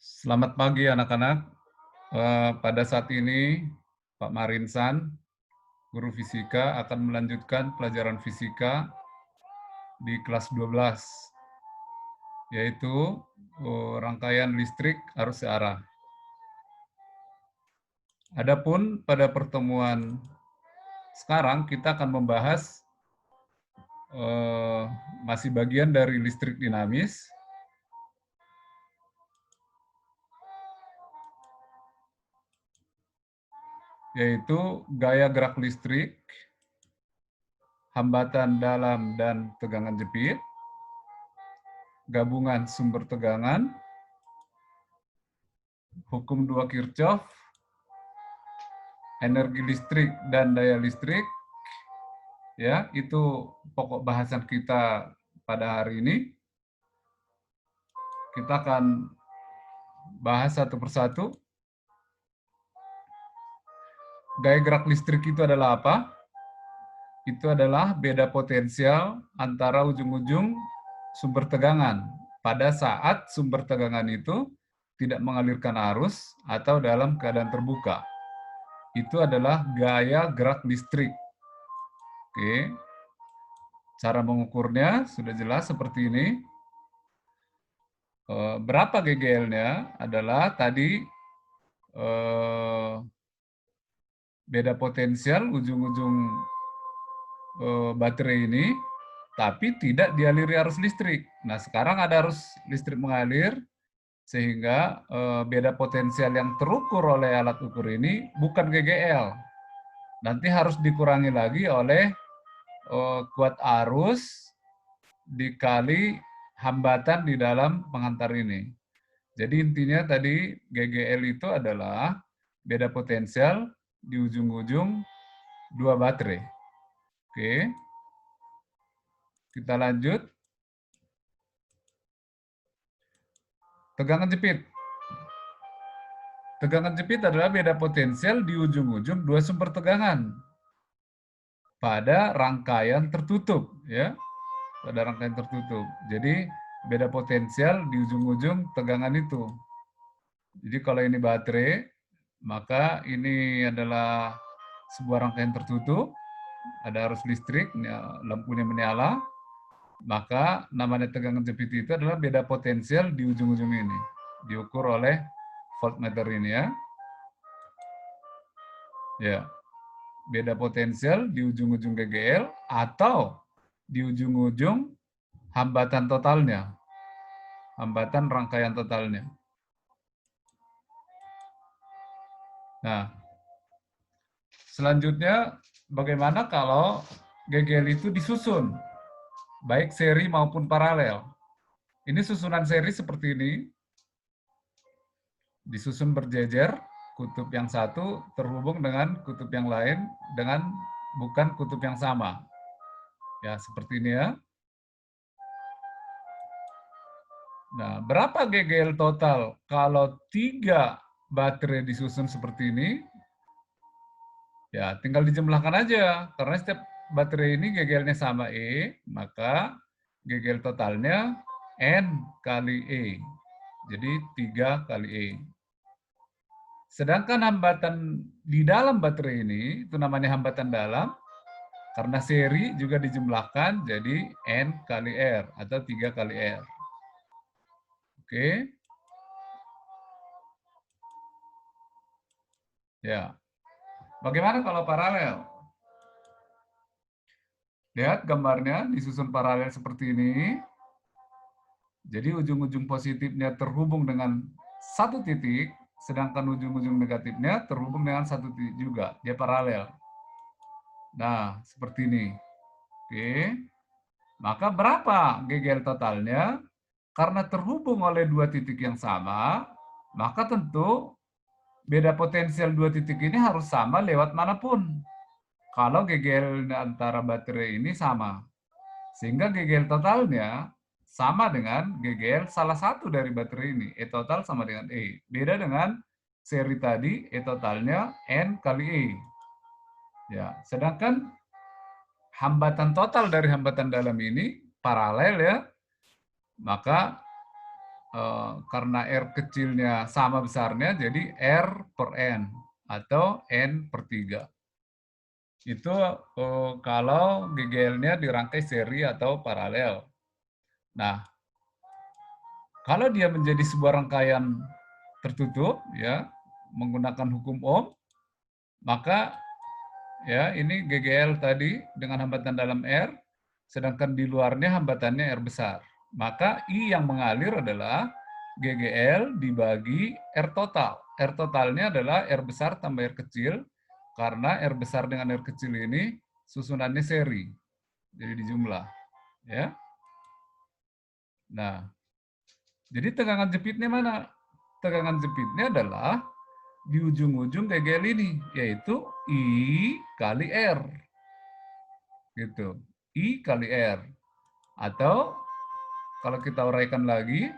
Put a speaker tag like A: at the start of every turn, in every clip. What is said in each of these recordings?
A: Selamat pagi anak-anak. Pada saat ini Pak Marinsan, guru fisika akan melanjutkan pelajaran fisika di kelas 12, yaitu rangkaian listrik arus searah. Adapun pada pertemuan sekarang kita akan membahas masih bagian dari listrik dinamis, yaitu gaya gerak listrik, hambatan dalam dan tegangan jepit, gabungan sumber tegangan, hukum 2 Kirchhoff, energi listrik dan daya listrik, ya, itu pokok bahasan kita pada hari ini. Kita akan bahas satu persatu. Gaya gerak listrik itu adalah apa? Itu adalah beda potensial antara ujung-ujung sumber tegangan pada saat sumber tegangan itu tidak mengalirkan arus atau dalam keadaan terbuka. Itu adalah gaya gerak listrik. Oke. Cara mengukurnya sudah jelas seperti ini. Berapa GGL-nya adalah tadi beda potensial ujung-ujung baterai ini, tapi tidak dialiri arus listrik. Nah, sekarang ada arus listrik mengalir, sehingga beda potensial yang terukur oleh alat ukur ini bukan GGL. Nanti harus dikurangi lagi oleh kuat arus dikali hambatan di dalam pengantar ini. Jadi intinya tadi GGL itu adalah beda potensial di ujung-ujung dua baterai. Oke, kita lanjut. Tegangan jepit. Tegangan jepit adalah beda potensial di ujung-ujung dua sumber tegangan pada rangkaian tertutup, ya. Pada rangkaian tertutup. Jadi beda potensial di ujung-ujung tegangan itu. Jadi kalau ini baterai, maka ini adalah sebuah rangkaian tertutup, ada arus listrik, lampunya menyala, maka namanya tegangan jepit itu adalah beda potensial di ujung-ujung ini. Diukur oleh voltmeter ini, ya. Ya, beda potensial di ujung-ujung GGL atau di ujung-ujung hambatan totalnya, hambatan rangkaian totalnya. Nah, selanjutnya bagaimana kalau GGL itu disusun, baik seri maupun paralel. Ini susunan seri seperti ini, disusun berjejer, kutub yang satu terhubung dengan kutub yang lain dengan bukan kutub yang sama. Ya, seperti ini ya. Nah, berapa GGL total kalau 3 baterai disusun seperti ini? Ya, tinggal dijumlahkan aja. Karena setiap baterai ini GGL-nya sama E, maka GGL totalnya N kali E. Jadi 3 kali E. Sedangkan hambatan di dalam baterai ini, itu namanya hambatan dalam, karena seri juga dijumlahkan, jadi N kali R, atau 3 kali R. Oke. Ya. Bagaimana kalau paralel? Lihat gambarnya, disusun paralel seperti ini. Jadi ujung-ujung positifnya terhubung dengan satu titik, sedangkan ujung-ujung negatifnya terhubung dengan satu titik juga. Dia paralel. Nah, seperti ini. Oke. Maka berapa GGL totalnya? Karena terhubung oleh dua titik yang sama, maka tentu beda potensial dua titik ini harus sama lewat manapun. Kalau GGL antara baterai ini sama. Sehingga GGL totalnya sama dengan GGL salah satu dari baterai ini. E total sama dengan E. Beda dengan seri tadi, E totalnya N kali E. Ya, sedangkan hambatan total dari hambatan dalam ini paralel, ya. Maka karena R kecilnya sama besarnya, jadi R per N atau N per 3. Itu kalau GGL-nya dirangkai seri atau paralel. Nah, kalau dia menjadi sebuah rangkaian tertutup, ya, menggunakan hukum Ohm, maka ya ini GGL tadi dengan hambatan dalam R, sedangkan di luarnya hambatannya R besar. Maka I yang mengalir adalah GGL dibagi R total. R totalnya adalah R besar tambah R kecil, karena R besar dengan R kecil ini susunannya seri, jadi dijumlah. Ya. Nah, jadi tegangan jepitnya mana? Tegangan jepitnya adalah di ujung-ujung GGL ini, yaitu I kali R. Gitu. I kali R. Atau kalau kita uraikan lagi,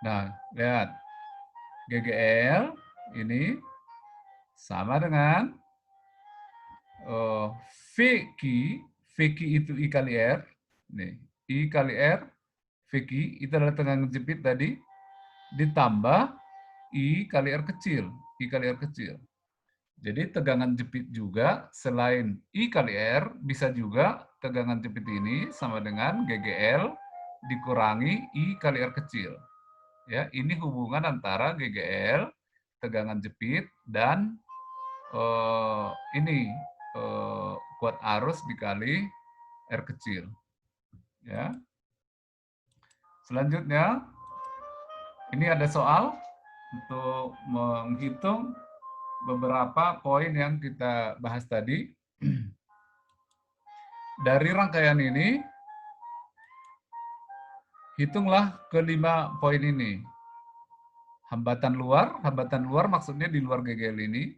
A: nah lihat, GGL ini sama dengan VQ, VQ itu I kali R, nih, I kali R, VQ itu adalah tegangan jepit tadi, ditambah I kali R kecil, I kali R kecil. Jadi tegangan jepit juga selain I kali R, bisa juga tegangan jepit ini sama dengan GGL dikurangi I kali R kecil. Ya, ini hubungan antara GGL, tegangan jepit, dan ini kuat arus dikali R kecil. Ya. Selanjutnya, ini ada soal untuk menghitung beberapa poin yang kita bahas tadi. Dari rangkaian ini, hitunglah kelima poin ini. Hambatan luar maksudnya di luar GGL ini.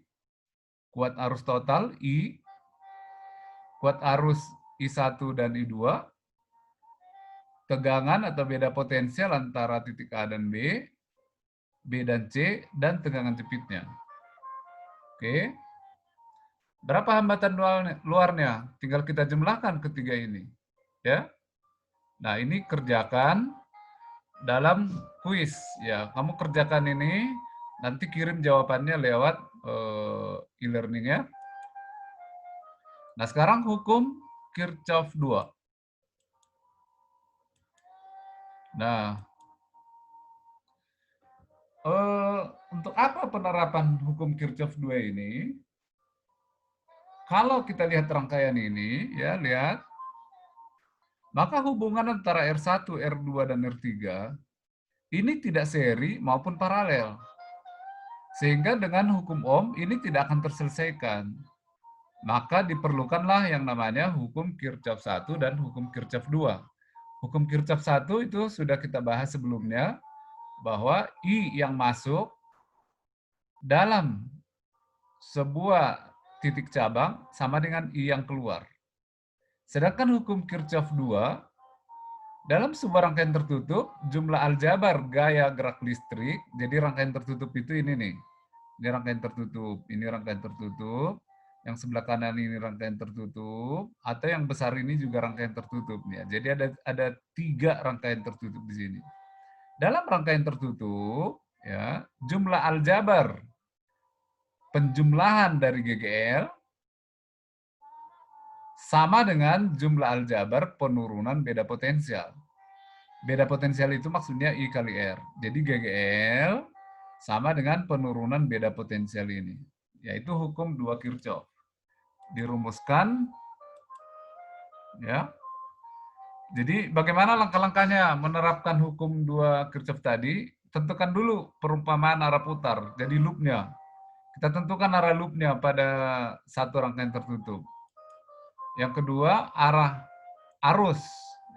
A: Kuat arus total, I. Kuat arus I1 dan I2. Tegangan atau beda potensial antara titik A dan B. B dan C, dan tegangan jepitnya. Oke. Berapa hambatan luarnya? Tinggal kita jumlahkan ketiga ini. Ya. Nah, ini kerjakan dalam kuis. Ya, kamu kerjakan ini, nanti kirim jawabannya lewat e-learning ya. Nah, sekarang hukum Kirchhoff 2. Nah, untuk apa penerapan hukum Kirchhoff 2 ini? Kalau kita lihat rangkaian ini, ya lihat, maka hubungan antara R1, R2, dan R3 ini tidak seri maupun paralel. Sehingga dengan hukum Ohm ini tidak akan terselesaikan. Maka diperlukanlah yang namanya hukum Kirchhoff 1 dan hukum Kirchhoff 2. Hukum Kirchhoff 1 itu sudah kita bahas sebelumnya, bahwa I yang masuk dalam sebuah titik cabang sama dengan I yang keluar. Sedangkan hukum Kirchhoff 2, dalam sebuah rangkaian tertutup, jumlah aljabar gaya gerak listrik, jadi rangkaian tertutup itu ini nih. Ini rangkaian tertutup, ini rangkaian tertutup, yang sebelah kanan ini rangkaian tertutup, atau yang besar ini juga rangkaian tertutup. Ya. Jadi ada 3 rangkaian tertutup di sini. Dalam rangkaian tertutup, ya, jumlah aljabar penjumlahan dari GGL sama dengan jumlah aljabar penurunan beda potensial. Beda potensial itu maksudnya I kali R. Jadi GGL sama dengan penurunan beda potensial ini. Yaitu hukum 2 Kirchhoff. Dirumuskan, ya. Jadi bagaimana langkah-langkahnya menerapkan hukum 2 Kirchhoff tadi? Tentukan dulu perumpamaan arah putar, jadi loopnya. Kita tentukan arah loopnya pada satu rangkaian tertutup. Yang kedua, arah arus,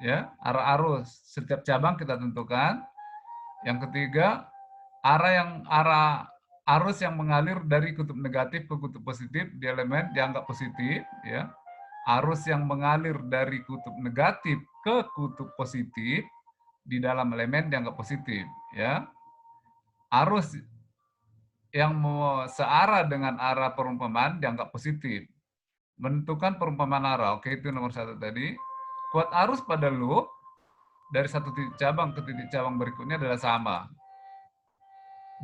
A: ya, arah arus. Setiap cabang kita tentukan. Yang ketiga, arah arus yang mengalir dari kutub negatif ke kutub positif di elemen dianggap positif, ya. Arus yang mengalir dari kutub negatif ke kutub positif di dalam elemen dianggap positif, ya. Arus yang searah dengan arah perumpamaan dianggap positif. Menentukan perumpamaan arah, oke, itu nomor 1 tadi. Kuat arus pada loop dari satu titik cabang ke titik cabang berikutnya adalah sama.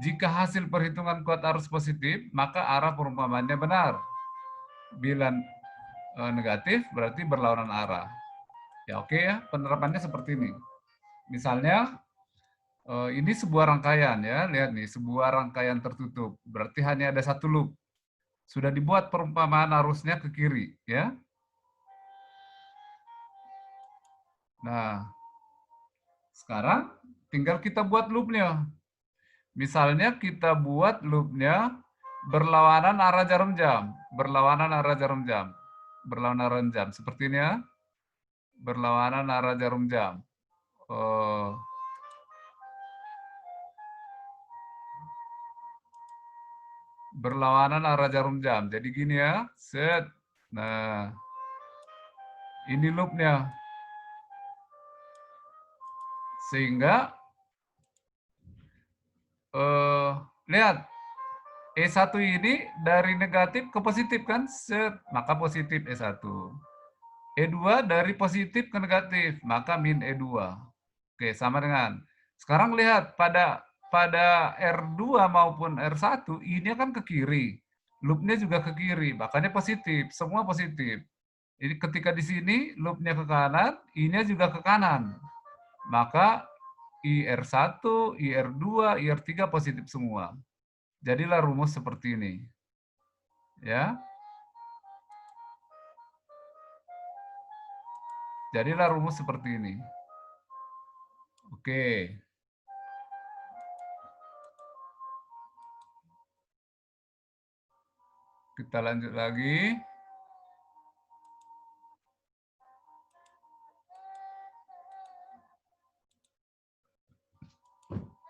A: Jika hasil perhitungan kuat arus positif, maka arah perumpamaannya benar. Bila negatif, berarti berlawanan arah. Ya oke ya, penerapannya seperti ini. Misalnya, ini sebuah rangkaian ya, lihat nih, sebuah rangkaian tertutup. Berarti hanya ada satu loop. Sudah dibuat perumpamaan arusnya ke kiri ya. Nah, sekarang tinggal kita buat loopnya. Misalnya kita buat loopnya berlawanan arah jarum jam, berlawanan arah jarum jam, berlawanan arah jam. Seperti ini ya, berlawanan arah jarum jam. Berlawanan arah jarum jam. Jadi gini ya, set. Nah, ini loopnya. Sehingga lihat E1 ini dari negatif ke positif kan, set, maka positif E1. E2 dari positif ke negatif, maka min E2. Oke, sama dengan. Sekarang lihat pada R2 maupun R1 ini kan ke kiri. Loopnya juga ke kiri, makanya positif, semua positif. Jadi ketika di sini loopnya ke kanan, ini juga ke kanan. Maka IR1, IR2, IR3 positif semua. Jadilah rumus seperti ini. Ya. Jadilah rumus seperti ini. Oke. Kita lanjut lagi.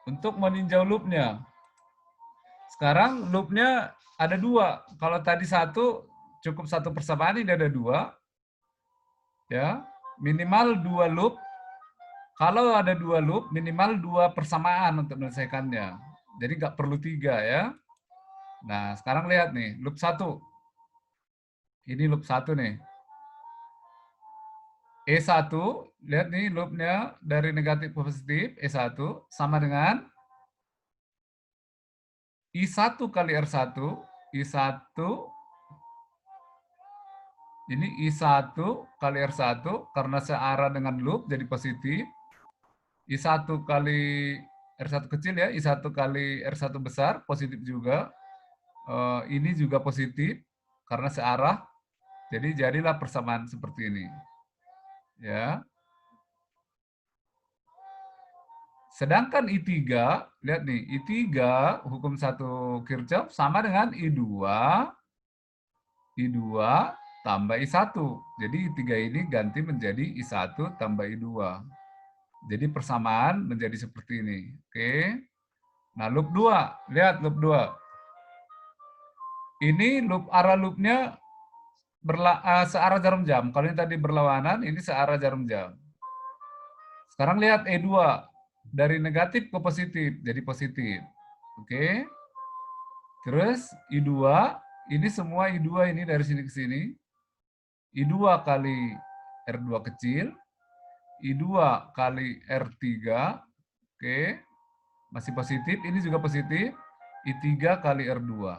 A: Untuk meninjau loopnya. Sekarang loopnya ada dua. Kalau tadi satu, cukup satu persamaan, ini ada dua. Ya, minimal dua loop. Kalau ada dua loop, minimal dua persamaan untuk menyelesaikannya. Jadi nggak perlu tiga ya. Nah, sekarang lihat nih, loop satu. Ini loop satu nih. E1, lihat nih loopnya dari negatif ke positif, E1 sama dengan I1 kali R1, I1, ini I1 kali R1, karena searah dengan loop jadi positif, I1 kali R1 kecil ya, I1 kali R1 besar, positif juga, ini juga positif, karena searah, jadi jadilah persamaan seperti ini. Ya. Sedangkan I3, lihat nih, I3 hukum 1 Kirchhoff sama dengan I2 tambah I1. Jadi I3 ini ganti menjadi I1 tambah I2. Jadi persamaan menjadi seperti ini. Oke. Nah, loop 2, lihat loop 2. Ini loop arah loopnya searah jarum jam. Kalau ini tadi berlawanan, ini searah jarum jam. Sekarang lihat E2, dari negatif ke positif, jadi positif. Oke. Terus I2, ini semua I2 ini dari sini ke sini. I2 kali R2 kecil, I2 kali R3, oke, masih positif, ini juga positif, I3 kali R2.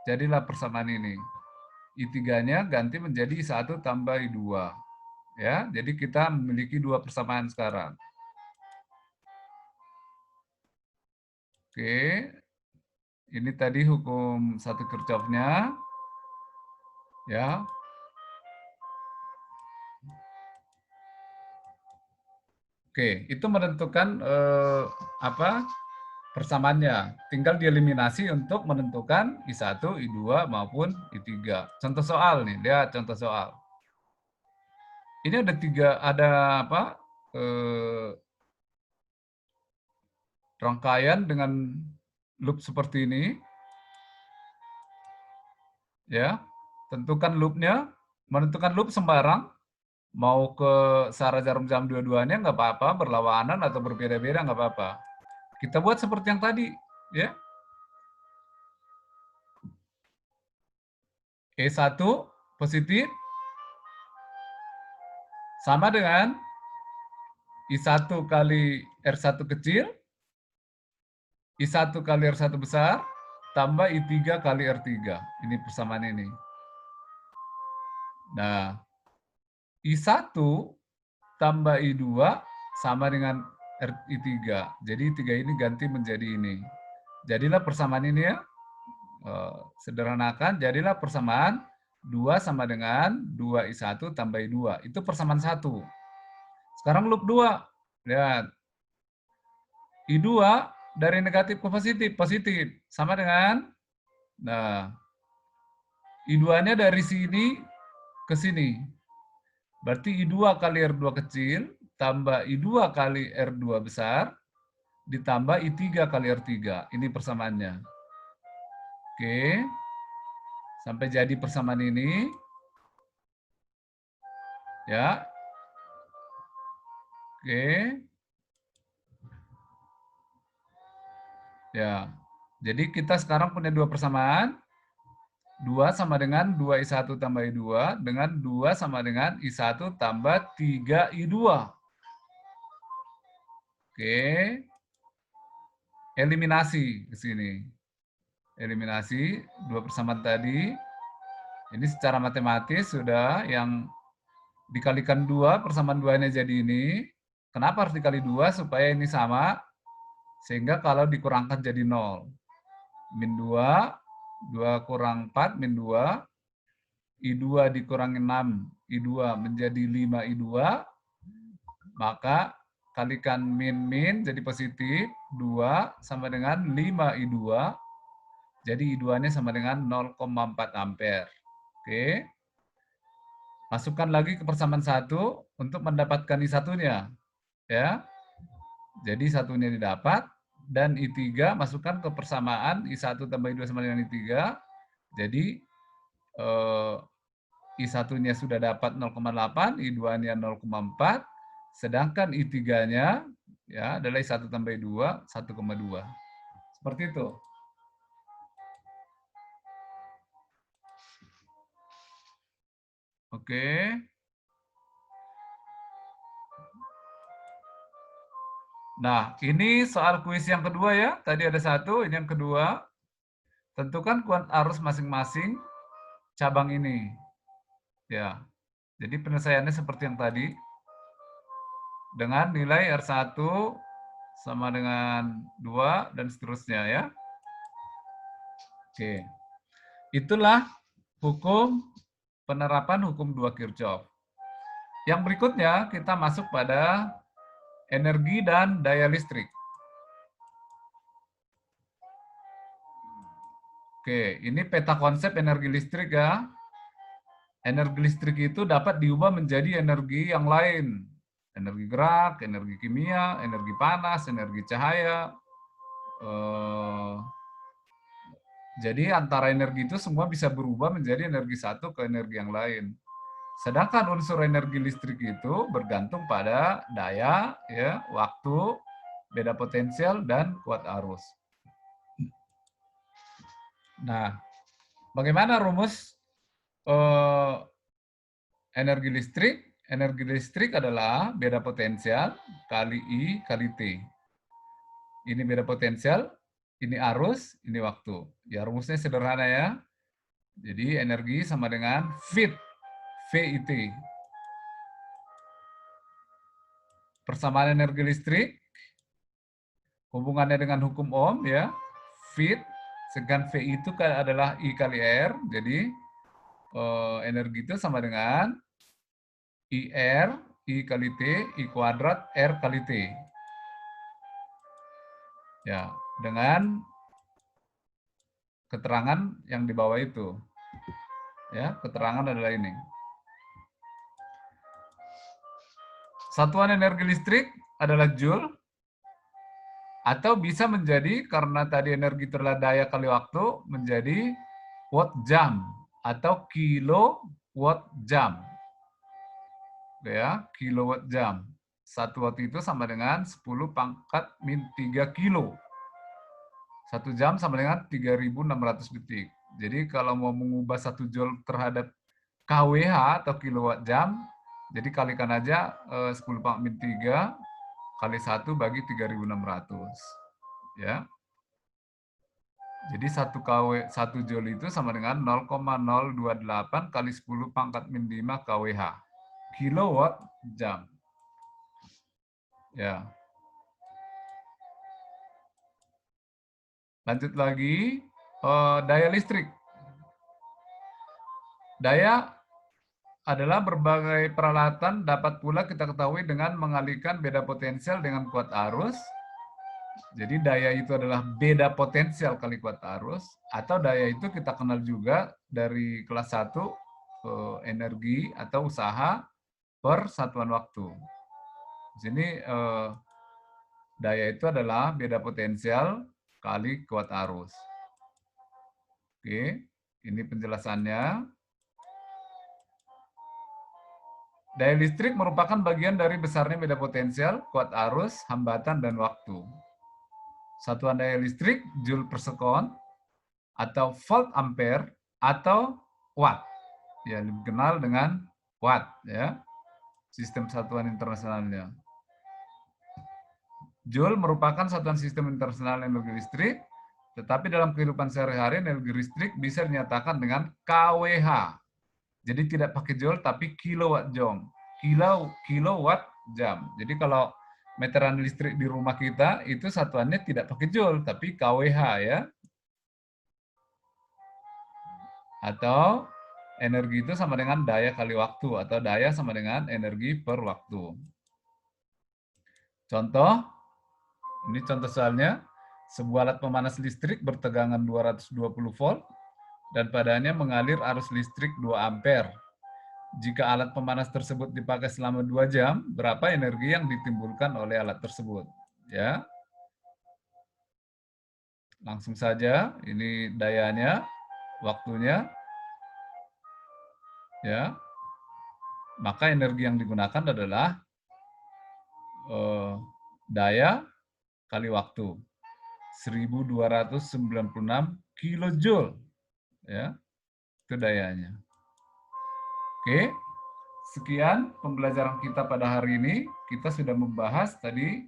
A: Jadilah persamaan ini. I3-nya ganti menjadi I1 tambah I2. Ya, jadi kita memiliki dua persamaan sekarang. Oke, ini tadi hukum 1 Kirchhoff-nya. Ya. Oke, itu menentukan persamaannya. Tinggal dieliminasi untuk menentukan I1, I2 maupun I3. Contoh soal nih, lihat contoh soal. Ini ada rangkaian dengan loop seperti ini. Ya, tentukan loopnya. Menentukan loop sembarang, mau ke searah jarum jam dua-duanya nggak apa-apa, berlawanan atau berbeda-beda nggak apa-apa. Kita buat seperti yang tadi, ya. E1 positif sama dengan I1 kali R1 kecil, I1 kali R1 besar, tambah I3 kali R3. Ini persamaan ini. Nah, I1 tambah I2 sama dengan I3. Jadi I3 ini ganti menjadi ini. Jadilah persamaan ini ya. Sederhanakan, jadilah persamaan 2 sama dengan 2I1 tambah I2. Itu persamaan 1. Sekarang loop 2. Lihat. I2 dari negatif ke positif. Positif. Sama dengan, nah, I2-nya dari sini ke sini. Berarti I2 kali R2 kecil, tambah I2 kali R2 besar, ditambah I3 kali R3. Ini persamaannya. Oke. Sampai jadi persamaan ini. Ya. Oke. Ya. Jadi kita sekarang punya dua persamaan. 2 sama dengan 2I1 tambah I2 dengan 2 sama dengan I1 tambah 3I2. Oke. Eliminasi ke sini. Eliminasi dua persamaan tadi. Ini secara matematis sudah yang dikalikan 2, persamaan 2-nya jadi ini. Kenapa harus dikali 2? Supaya ini sama. Sehingga kalau dikurangkan jadi 0. Min 2, 2 kurang 4, min 2. I2 dikurangi 6, I2 menjadi 5I2. Maka kalikan min-min jadi positif. 2 sama dengan 5I2. Jadi I2-nya sama dengan 0,4 ampere. Oke. Masukkan lagi ke persamaan 1 untuk mendapatkan I1-nya. Ya. Jadi satunya didapat. Dan I3 masukkan ke persamaan I1 tambah I2 sama dengan I3. Jadi I1-nya sudah dapat 0,8, I2-nya 0,4, sedangkan I3-nya ya adalah I1 tambah I2 1,2. Seperti itu. Oke. Nah, ini soal kuis yang kedua ya. Tadi ada 1, ini yang kedua. Tentukan kuant arus masing-masing cabang ini. Ya. Jadi penyelesaiannya seperti yang tadi. Dengan nilai R1 sama dengan 2 dan seterusnya ya. Oke. Itulah hukum penerapan hukum 2 Kirchhoff. Yang berikutnya kita masuk pada energi dan daya listrik. Oke, ini peta konsep energi listrik ya. Energi listrik itu dapat diubah menjadi energi yang lain. Energi gerak, energi kimia, energi panas, energi cahaya. Jadi antara energi itu semua bisa berubah menjadi energi satu ke energi yang lain. Sedangkan unsur energi listrik itu bergantung pada daya, ya, waktu, beda potensial, dan kuat arus. Nah, bagaimana rumus energi listrik? Energi listrik adalah beda potensial kali I kali T. Ini beda potensial, ini arus, ini waktu. Ya, rumusnya sederhana ya. Jadi energi sama dengan VIT. Persamaan energi listrik, hubungannya dengan hukum Ohm ya. VIT, sedangkan V itu adalah I kali R. Jadi energi itu sama dengan IR, I kali T, I kuadrat, R kali T. Ya, dengan keterangan yang di bawah itu. Ya, keterangan adalah ini. Satuan energi listrik adalah Joule, atau bisa menjadi, karena tadi energi itu adalah daya kali waktu, menjadi watt jam atau kilowatt jam. Ya, kilowatt jam. 1 watt itu sama dengan 10 pangkat min 3 kilo. 1 jam sama dengan 3.600 detik. Jadi kalau mau mengubah 1 joule terhadap kWh atau kilowatt jam, jadi kalikan aja 10 pangkat min 3 kali 1 bagi 3.600. Ya. Jadi 1 Joule itu sama dengan 0,028 kali 10 pangkat min 5 kWh. Kilowatt jam. Ya. Lanjut lagi, daya listrik. Daya adalah berbagai peralatan dapat pula kita ketahui dengan mengalihkan beda potensial dengan kuat arus. Jadi daya itu adalah beda potensial kali kuat arus, atau daya itu kita kenal juga dari kelas 1, energi atau usaha per satuan waktu. Di sini daya itu adalah beda potensial kali kuat arus. Oke, ini penjelasannya. Daya listrik merupakan bagian dari besarnya beda potensial, kuat arus, hambatan, dan waktu. Satuan daya listrik Joule per sekon, atau volt ampere, atau watt. Ya, lebih kenal dengan watt, ya. Sistem satuan internasionalnya. Joule merupakan satuan sistem internasional energi listrik, tetapi dalam kehidupan sehari-hari energi listrik bisa dinyatakan dengan kWh. Jadi tidak pakai joule tapi kilowatt jam. Kilowatt jam. Jadi kalau meteran listrik di rumah kita itu satuannya tidak pakai joule tapi kWh, ya. Atau energi itu sama dengan daya kali waktu, atau daya sama dengan energi per waktu. Contoh, ini contoh soalnya, sebuah alat pemanas listrik bertegangan 220 volt dan padanya mengalir arus listrik 2 ampere. Jika alat pemanas tersebut dipakai selama 2 jam, berapa energi yang ditimbulkan oleh alat tersebut? Ya. Langsung saja, ini dayanya, waktunya. Ya. Maka energi yang digunakan adalah daya kali waktu. 1296 kilojoule. Ya. Itu dayanya. Oke, sekian pembelajaran kita pada hari ini. Kita sudah membahas tadi,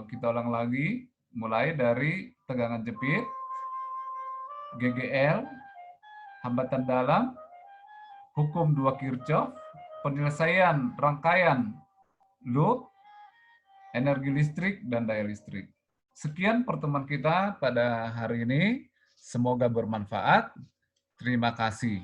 A: kita ulang lagi, mulai dari tegangan jepit, GGL, hambatan dalam, hukum 2 Kirchhoff, penyelesaian rangkaian loop, energi listrik, dan daya listrik. Sekian pertemuan kita pada hari ini. Semoga bermanfaat. Terima kasih.